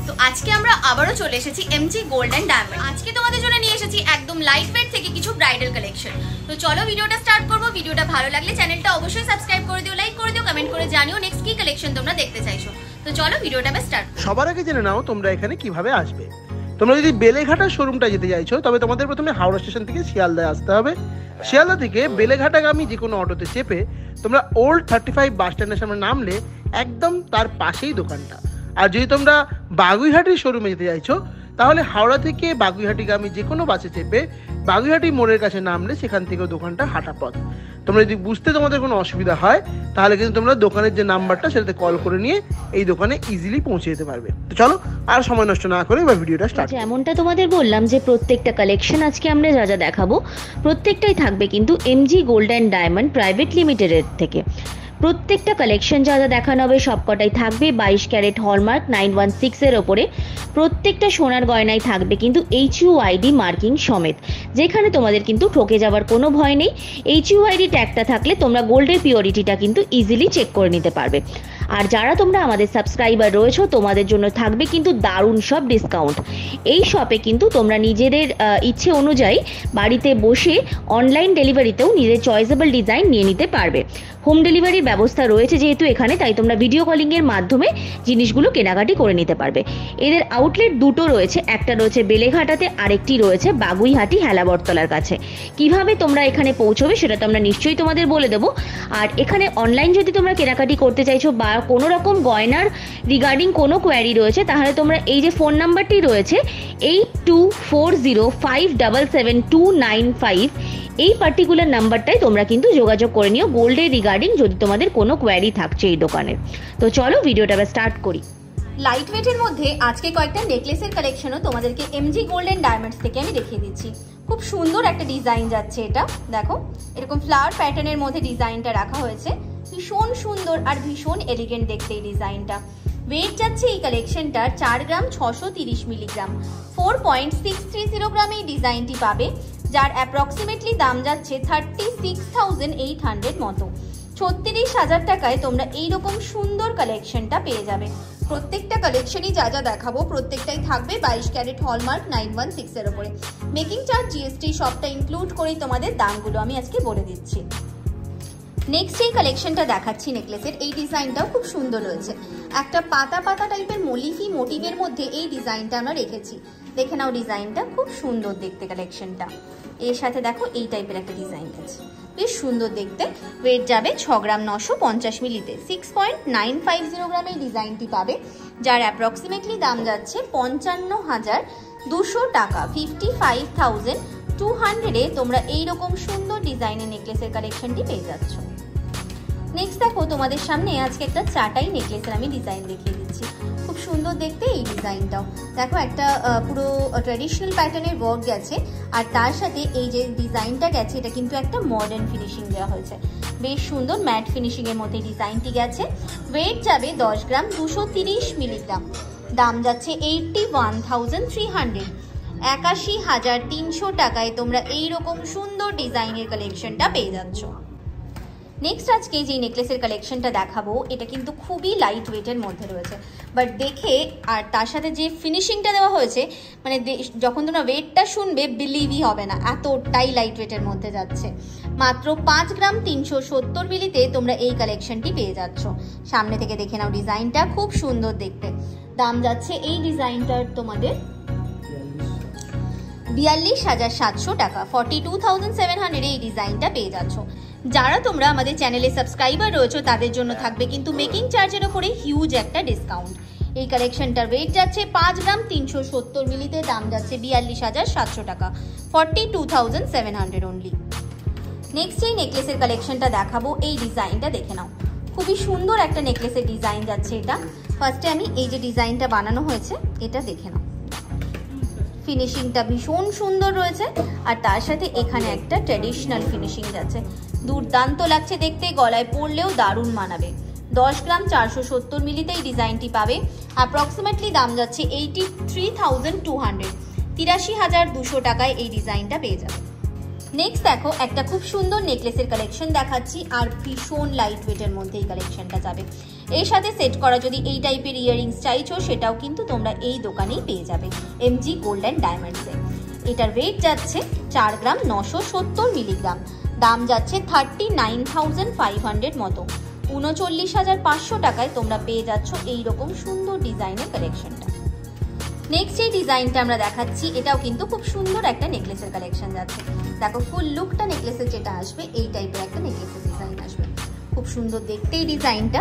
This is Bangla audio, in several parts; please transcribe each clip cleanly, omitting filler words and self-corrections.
তো আজকে আমরা আবারও চলে এসেছি এমজি গোল্ড এন্ড ডায়মন্ড। আজকে তোমাদের জন্য নিয়ে এসেছি একদম লাইট ওয়েট থেকে কিছু ব্রাইডাল কালেকশন। তো চলো ভিডিওটা স্টার্ট করবো। ভিডিওটা ভালো লাগলে চ্যানেলটা অবশ্যই সাবস্ক্রাইব করে দিও, লাইক করে দিও, কমেন্ট করে জানিও নেক্সট কি কালেকশন তোমরা দেখতে চাইছো। তো চলো ভিডিওটা স্টার্ট। সবার আগে জেনে নাও তোমরা এখানে কিভাবে আসবে। তোমরা যদি বেলেঘাটা শোরুমটা যেতে চাইছো তবে তোমাদের প্রথমে হাওড়া স্টেশন থেকে শিয়ালদায় আসতে হবে। শিয়ালদা থেকে বেলেঘাটাগামী যে কোনো অটোতে চেপে তোমরা ওল্ড 35 বাস স্ট্যান্ডের সামনে নামলে একদম তার পাশেই দোকানটা। আর যদি তোমরা বাগুইহাটির শোরুমে যেতে চাইছো তাহলে হাওড়া থেকে বাগুইহাটিগামী যে কোনো বাসে চেপে বাগুইহাটি মোড়ের কাছে নামলে সেখান থেকেও দোকানটা হাঁটা পথ। তোমরা যদি বুঝতে তোমাদের কোনো অসুবিধা হয় তাহলে কিন্তু তোমরা দোকানের যে নাম্বারটা সেটাতে কল করে নিয়ে এই দোকানে ইজিলি পৌঁছে যেতে পারবে। তো চলো আর সময় নষ্ট না করে এবার ভিডিওটা স্টার্ট। যেমনটা তোমাদের বললাম যে প্রত্যেকটা কালেকশন আজকে আমরা যা যা দেখাবো প্রত্যেকটাই থাকবে কিন্তু MG gold and diamond private লিমিটেডের থেকে। প্রত্যেকটা কালেকশন যা যা দেখানো হবে সবকটাই থাকবে 22 ক্যারেট হলমার্ক 916 এর ওপরে। প্রত্যেকটা সোনার গয়নায় থাকবে কিন্তু HUID মার্কিং সমেত, যেখানে তোমাদের কিন্তু ঠকে যাওয়ার কোনো ভয় নেই। HUID ট্যাগটা থাকলে তোমরা গোল্ডের পিওরিটিটা কিন্তু ইজিলি চেক করে নিতে পারবে। আর যারা তোমরা আমাদের সাবস্ক্রাইবার রয়েছো তোমাদের জন্য থাকবে কিন্তু দারুণ সব ডিসকাউন্ট। এই শপে কিন্তু তোমরা নিজেদের ইচ্ছে অনুযায়ী বাড়িতে বসে অনলাইন ডেলিভারিতেও নিজের চয়েসেবল ডিজাইন নিয়ে নিতে পারবে। হোম ডেলিভারির ব্যবস্থা রয়েছে যেহেতু এখানে, তাই তোমরা ভিডিও কলিংয়ের মাধ্যমে জিনিসগুলো কেনাকাটি করে নিতে পারবে। এদের আউটলেট দুটো রয়েছে, একটা রয়েছে বেলেঘাটাতে, আরেকটি রয়েছে বাগুইহাটি হেলাবরতলার কাছে। কিভাবে তোমরা এখানে পৌঁছবে সেটা তো আমরা নিশ্চয়ই তোমাদের বলে দেবো। আর এখানে অনলাইন যদি তোমরা কেনাকাটি করতে চাইছো বা কোনো রকম গয়নার রিগার্ডিং কোনো কোয়ারি রয়েছে তাহলে তোমরা এই যে ফোন নাম্বারটি রয়েছে 8240577295 এই পার্টিকুলার নাম্বারটাই তোমরা কিন্তু যোগাযোগ করে নিও গোল্ডের রিগার্ডিং যদি তোমাদের কোনো কোয়ারি থাকছে এই দোকানে। তো চলো ভিডিওটা স্টার্ট করি। লাইট ওয়েটের মধ্যে আজকে কয়েকটা নেকলেসের কালেকশনও তোমাদেরকে এমজি গোল্ড এন্ড ডায়মন্ডস থেকে আমি দেখিয়ে দিচ্ছি। খুব সুন্দর একটা ডিজাইন যাচ্ছে, এটা দেখো এরকম ফ্লাওয়ার প্যাটার্নের মধ্যে ডিজাইনটা রাখা হয়েছে। ভীষণ সুন্দর আর ভীষণ এলিগেন্ট দেখতে এই ডিজাইনটা। ওয়েট যাচ্ছে এই কালেকশনটার 4 গ্রাম 630 মিলিগ্রাম। 4.630 গ্রাম এই ডিজাইনটি পাবে, যার অ্যাপ্রক্সিমেটলি দাম যাচ্ছে 36,800 মতো। 36,000 টাকায় তোমরা এইরকম সুন্দর কালেকশনটা পেয়ে যাবে। প্রত্যেকটা কালেকশনই যা যা দেখাবো প্রত্যেকটাই থাকবে 22 ক্যারেট হলমার্ক 916 এর উপরে। মেকিং চার্জ GST সবটা ইনক্লুড করেই তোমাদের দামগুলো আমি আজকে বলে দিচ্ছি। নেক্সট এই কালেকশনটা দেখাচ্ছি নেকলেসের, এই ডিজাইনটাও খুব সুন্দর রয়েছে। একটা পাতা পাতা টাইপের মলিফি মোটিভের মধ্যে এই ডিজাইনটা আমরা রেখেছি। দেখে নাও ডিজাইনটা খুব সুন্দর দেখতে কালেকশনটা। এর সাথে দেখো এই টাইপের একটা ডিজাইন আছে, বেশ সুন্দর দেখতে। ওয়েট যাবে 6 গ্রাম 950 মিলিতে। 6.950 গ্রাম এই ডিজাইনটি পাবে, যার অ্যাপ্রক্সিমেটলি দাম যাচ্ছে 55,200 টাকা। 55,200 তোমরা এইরকম সুন্দর ডিজাইনের নেকলেসের কালেকশনটি পেয়ে যাচ্ছ। নেক্সট দেখো তোমাদের সামনে আজকে একটা চাটাই নেকলেসের আমি ডিজাইন দেখিয়ে দিচ্ছি। খুব সুন্দর দেখতে এই ডিজাইনটাও দেখো, একটা পুরো ট্র্যাডিশনাল প্যাটার্নের ওয়ার্ক গেছে আর তার সাথে এই যে ডিজাইনটা গেছে এটা কিন্তু একটা মডার্ন ফিনিশিং দেওয়া হয়েছে। বেশ সুন্দর ম্যাট ফিনিশিং এর মধ্যে ডিজাইনটি গেছে। ওয়েট যাবে 10 গ্রাম 230 মিলিগ্রাম। দাম যাচ্ছে 81,300। 81,300 টাকায় তোমরা এইরকম সুন্দর ডিজাইনের কালেকশনটা পেয়ে যাচ্ছ। নেক্সট আজকে যে নেকলেসের কালেকশনটা দেখাবো এটা কিন্তু খুবই লাইট ওয়েটের মধ্যে রয়েছে, বাট দেখে আর তার সাথে যে ফিনিশিংটা দেওয়া হয়েছে মানে যখন তোমরা ওয়েটটা শুনবে বিলিভই হবে না, এতটাই লাইট ওয়েটের মধ্যে যাচ্ছে। মাত্র 5 গ্রাম 370 মিলিতে তোমরা এই কালেকশনটি পেয়ে যাচ্ছ। সামনে থেকে দেখে নাও ডিজাইনটা খুব সুন্দর দেখতে। দাম যাচ্ছে এই ডিজাইনটার তোমাদের 42,700 টাকা। 42,700 এই ডিজাইনটা পেয়ে যাচ্ছ। যারা তোমরা আমাদের চ্যানেলে সাবস্ক্রাইবার রয়েছে তাদের জন্য থাকবে কিন্তু মেকিং চার্জের উপরে হিউজ একটা ডিসকাউন্ট। এই কালেকশনটার ওয়েট যাচ্ছে 5 গ্রাম 370 মিলিতে। দাম যাচ্ছে 42,700 টাকা। 42,700 অনলি। নেক্সট এই নেকলেসের কালেকশনটা দেখাবো, এই ডিজাইনটা দেখে নাও। খুবই সুন্দর একটা নেকলেসের ডিজাইন যাচ্ছে এটা। ফার্স্টে আমি এই যে ডিজাইনটা বানানো হয়েছে এটা দেখে নাও। ফিনিশিংটা ভীষণ সুন্দর রয়েছে আর তার সাথে এখানে একটা ট্র্যাডিশনাল ফিনিশিং যাচ্ছে। দুর্দান্ত লাগছে দেখতে, গলায় পরলেও দারুণ মানাবে। 10 গ্রাম 470 মিলিতে এই ডিজাইনটি পাবে। অ্যাপ্রক্সিমেটলি দাম যাচ্ছে 83,200। 83,200 টাকায় এই ডিজাইনটা পেয়ে যাবে। নেক্সট দেখো একটা খুব সুন্দর নেকলেসের কালেকশন দেখাচ্ছি আর ভীষণ লাইট ওয়েটের মধ্যে এই কালেকশনটা যাবে। এর সাথে সেট করা যদি এই টাইপের ইয়াররিংস চাইছো সেটাও কিন্তু তোমরা এই দোকানেই পেয়ে যাবে এমজি গোল্ড অ্যান্ড ডায়মন্ডসে। এটার ওয়েট যাচ্ছে 4 গ্রাম 970 মিলিগ্রাম, দাম যাচ্ছে 39,500 মতো। 39,500 টাকায় তোমরা পেয়ে যাচ্ছ এইরকম সুন্দর ডিজাইনের কালেকশনটা। নেক্সট এই ডিজাইনটা আমরা দেখাচ্ছি, এটাও কিন্তু খুব সুন্দর একটা নেকলেসের কালেকশন যাচ্ছে। দেখো ফুল লুকটা নেকলেসের যেটা আসবে এই টাইপের একটা নেকলেসের ডিজাইন আসবে, খুব সুন্দর দেখতে এই ডিজাইনটা।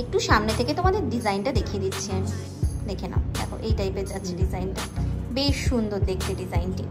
একটু সামনে থেকে তোমাদের ডিজাইনটা দেখিয়ে দিচ্ছি আমি, দেখে নাও। দেখো এই টাইপের যাচ্ছে ডিজাইনটা, বেশ সুন্দর দেখতে ডিজাইনটি।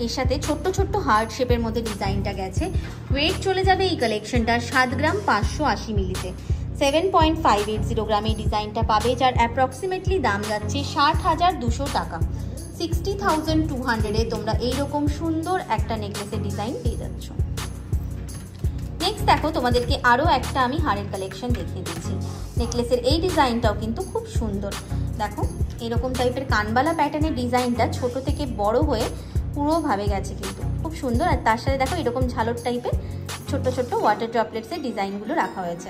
এর সাথে ছোট্ট ছোট্ট হার্ট শেপের মধ্যে ডিজাইনটা গেছে। ওয়েট চলে যাবে এই কালেকশনটা 7 গ্রাম 580 মিলিতে। 7.580 গ্রামে ডিজাইনটা পাবে, যার অ্যাপ্রক্সিমেটলি দাম যাচ্ছে 60,200 টাকা। 60,200-এ তোমরা এইরকম সুন্দর একটা নেকলেসের ডিজাইন পেয়ে যাচ্ছ। নেক্সট দেখো তোমাদেরকে আরও একটা আমি হারের কালেকশন দেখিয়ে দিচ্ছি। নেকলেসের এই ডিজাইনটাও কিন্তু খুব সুন্দর। দেখো এরকম টাইপের কানবালা প্যাটার্নের ডিজাইনটা ছোট থেকে বড় হয়ে পুরোভাবে গেছে, কিন্তু খুব সুন্দর। আর তার সাথে দেখো এরকম ঝালর টাইপের ছোট্ট ছোট্ট ওয়াটার ড্রপলেটসের ডিজাইনগুলো রাখা হয়েছে।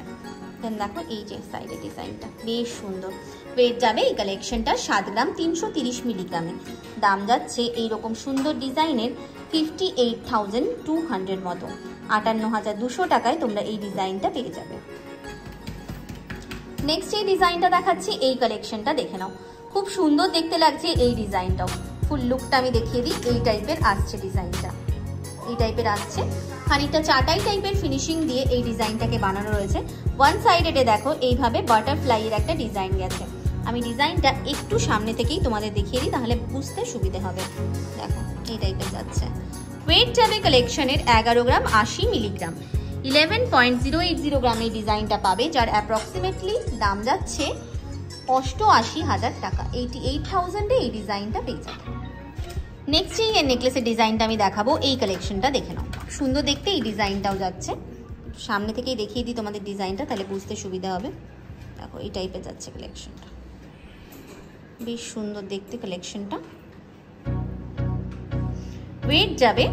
দেন দেখো এই যে সাইডের ডিজাইনটা বেশ সুন্দর। ওয়েট যাবে এই কালেকশনটা 7 গ্রাম 330 মিলিগ্রামে, দাম যাচ্ছে এইরকম সুন্দর ডিজাইনের 58,200 মতো। 58,200 টাকায় তোমরা এই ডিজাইনটা পেয়ে যাবে। নেক্সট এই ডিজাইনটা দেখাচ্ছি, এই কালেকশনটা দেখে নাও, খুব সুন্দর দেখতে লাগছে এই ডিজাইনটাও। ফুল লুকটা আমি দেখিয়ে দিই, এই টাইপের আসছে ডিজাইনটা, এই টাইপের আসছে। খানিকটা চাটাই টাইপের ফিনিশিং দিয়ে এই ডিজাইনটাকে বানানো রয়েছে। ওয়ান সাইডে দেখো এইভাবে বাটারফ্লাইয়ের একটা ডিজাইন গেছে। আমি ডিজাইনটা একটু সামনে থেকেই তোমাদের দেখিয়ে দিই, তাহলে বুঝতে সুবিধে হবে। দেখো এই টাইপের যাচ্ছে। ওয়েট যাবে কালেকশনের 11 গ্রাম 80 মিলিগ্রাম। 11.080 গ্রাম এই ডিজাইনটা পাবে, যার অ্যাপ্রক্সিমেটলি দাম যাচ্ছে 88,000 টাকা। 88,000-এ এই ডিজাইনটা পেয়ে যাবে। নেক্সট এই নেকলেসের ডিজাইনটা আমি দেখাবো, এই কালেকশনটা দেখে নাও, সুন্দর দেখতে এই ডিজাইনটাও যাচ্ছে। সামনে থেকেই দেখিয়ে দিই তোমাদের ডিজাইনটা, তাহলে বুঝতে সুবিধা হবে। দেখো এই টাইপের যাচ্ছে কালেকশনটা, বেশ সুন্দর দেখতে কালেকশনটা। ওয়েট যাবে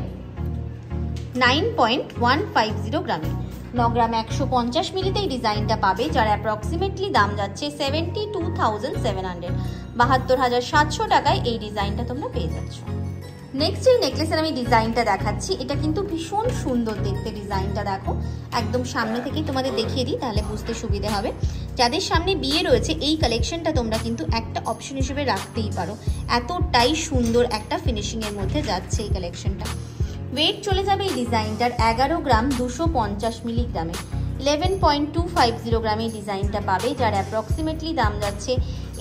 9.150 গ্রামে। 9 গ্রাম 150 মিলিতে এই ডিজাইনটা পাবে, যার অ্যাপ্রক্সিমেটলি দাম যাচ্ছে 72,700 72,700 টাকায় এই ডিজাইনটা তোমরা পেয়ে যাচ্ছ। নেক্সট এই নেকলেসের আমি ডিজাইনটা দেখাচ্ছি, এটা কিন্তু ভীষণ সুন্দর দেখতে ডিজাইনটা। দেখো একদম সামনে থেকেই তোমাদের দেখিয়ে দিই, তাহলে বুঝতে সুবিধে হবে। যাদের সামনে বিয়ে রয়েছে এই কালেকশনটা তোমরা কিন্তু একটা অপশন হিসেবে রাখতেই পারো, এতটাই সুন্দর একটা ফিনিশিংয়ের মধ্যে যাচ্ছে এই কালেকশনটা। ওয়েট চলে যাবে এই ডিজাইনটার 11 গ্রাম 250 মিলিগ্রামে। 11.250 গ্রামে এই ডিজাইনটা পাবে, যার অ্যাপ্রক্সিমেটলি দাম যাচ্ছে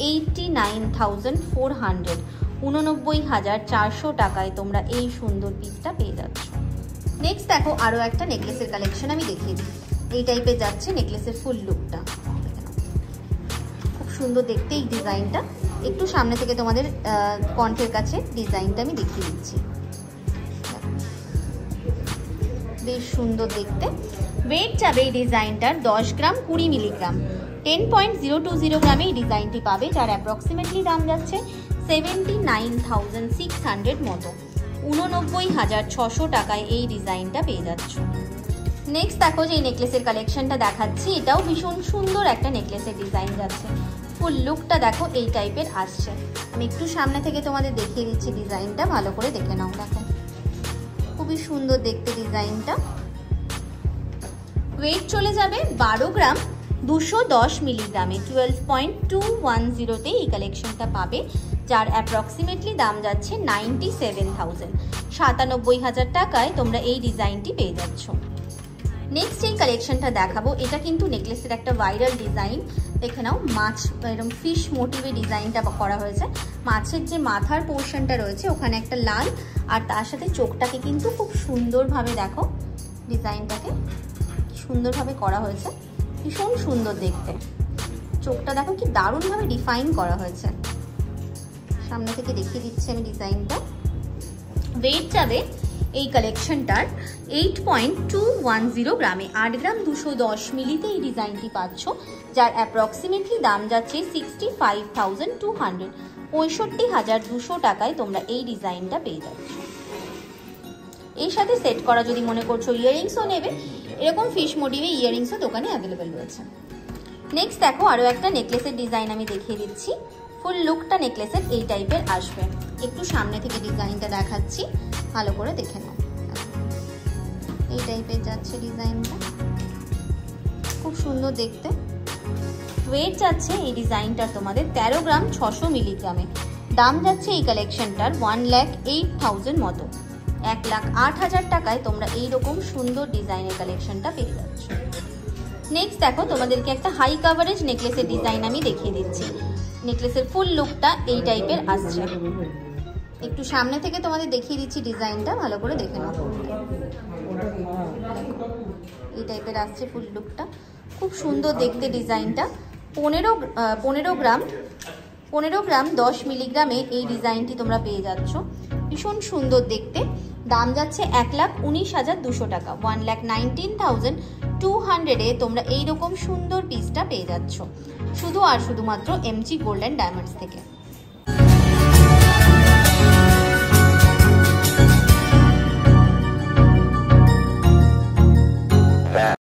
89,400 89,400 টাকায় তোমরা এই সুন্দর পিসটা পেয়ে যাচ্ছ। নেক্সট দেখো আরও একটা নেকলেসের কালেকশন আমি দেখিয়ে দিই, এই টাইপের যাচ্ছে নেকলেসের ফুল লুকটা, খুব সুন্দর দেখতে এই ডিজাইনটা। একটু সামনে থেকে তোমাদের কণ্ঠের কাছে ডিজাইনটা আমি দেখিয়ে দিচ্ছি, বেশ সুন্দর দেখতে। ওয়েট যাবে এই ডিজাইনটার 10 গ্রাম 20 মিলিগ্রাম। 10.020 গ্রামে এই ডিজাইনটি পাবে, যার অ্যাপ্রক্সিমেটলি দাম যাচ্ছে 79,600 মতো। 89,600 টাকায় এই ডিজাইনটা পেয়ে যাচ্ছ। নেক্সট দেখো যে এই নেকলেসের কালেকশনটা দেখাচ্ছি, এটাও ভীষণ সুন্দর একটা নেকলেসের ডিজাইন যাচ্ছে। ফুল লুকটা দেখো এই টাইপের আসছে। আমি একটু সামনে থেকে তোমাদের দেখিয়ে দিচ্ছি ডিজাইনটা, ভালো করে দেখে নাও। দেখো খুবই সুন্দর দেখতে ডিজাইনটা। ওয়েট চলে যাবে 12 গ্রাম 210 মিলিগ্রামে। 12.210-তে এই কালেকশনটা পাবে, যার অ্যাপ্রক্সিমেটলি দাম যাচ্ছে 97,000 97,000 টাকায় তোমরা এই ডিজাইনটি পেয়ে যাচ্ছ। নেক্সট এই কালেকশনটা দেখাবো, এটা কিন্তু নেকলেসের একটা ভাইরাল ডিজাইন। দেখে নাও মাছ, এরকম ফিশ মোটিভে ডিজাইনটা করা হয়েছে। মাছের যে মাথার পোর্শনটা রয়েছে ওখানে একটা লাল, আর তার সাথে চোখটাকে কিন্তু খুব সুন্দরভাবে দেখো ডিজাইনটাকে সুন্দরভাবে করা হয়েছে, ভীষণ সুন্দর দেখতে। চোখটা দেখো কি দারুণভাবে ডিফাইন করা হয়েছে। সামনে থেকে দেখিয়ে দিচ্ছি আমি ডিজাইনটা। ওয়েট যাবে এই কালেকশনটার 8.210 গ্রামে। 8 গ্রাম 210 মিলিতে এই ডিজাইনটি পাচ্ছ, যার অ্যাপ্রক্সিমেটলি দাম যাচ্ছে 65,200 65,200 টাকায় তোমরা এই ডিজাইনটা পেয়ে যাচ্ছ। এর সাথে সেট করা যদি মনে করছো ইয়াররিংসও নেবে, এরকম ফিশ মোটিভে ইয়াররিংসও দোকানে অ্যাভেলেবেল রয়েছে। নেক্সট দেখো আরো একটা নেকলেসের ডিজাইন আমি দেখিয়ে দিচ্ছি। ফুল লুকটা নেকলেসের এই টাইপের আসবে। একটু সামনে থেকে ডিজাইনটা দেখাচ্ছি, ভালো করে দেখে নাও। এই টাইপের যাচ্ছে ডিজাইনটা, খুব সুন্দর দেখতে। ওয়েট যাচ্ছে এই ডিজাইনটার তোমাদের 13 গ্রাম 600 মিলিগ্রামে। দাম যাচ্ছে এই কালেকশনটার 1,08,000 মতো। 1,08,000 টাকায় তোমরা এইরকম সুন্দর ডিজাইনের কালেকশনটা পেয়ে যাচ্ছ। নেক্সট দেখো তোমাদেরকে একটা হাই কাভারেজ নেকলেসের ডিজাইন আমি দেখিয়ে দিচ্ছি। নেকলেসের ফুল লুকটা এই টাইপের আসছে। একটু সামনে থেকে তোমাদের দেখিয়ে দিচ্ছি ডিজাইনটা, ভালো করে দেখে নাও। এই টাইপের আসছে ফুল লুকটা, খুব সুন্দর দেখতে ডিজাইনটা। 15 গ্রাম 10 মিলিগ্রামে এই ডিজাইনটি তোমরা পেয়ে যাচ্ছ। ভীষণ সুন্দর দেখতে। দাম যাচ্ছে 1,19,200 টাকা। 1,19,200 তোমরা এইরকম সুন্দর পিসটা পেয়ে যাচ্ছ শুধু আর শুধুমাত্র এমজি গোল্ড অ্যান্ড ডায়মন্ডস থেকে।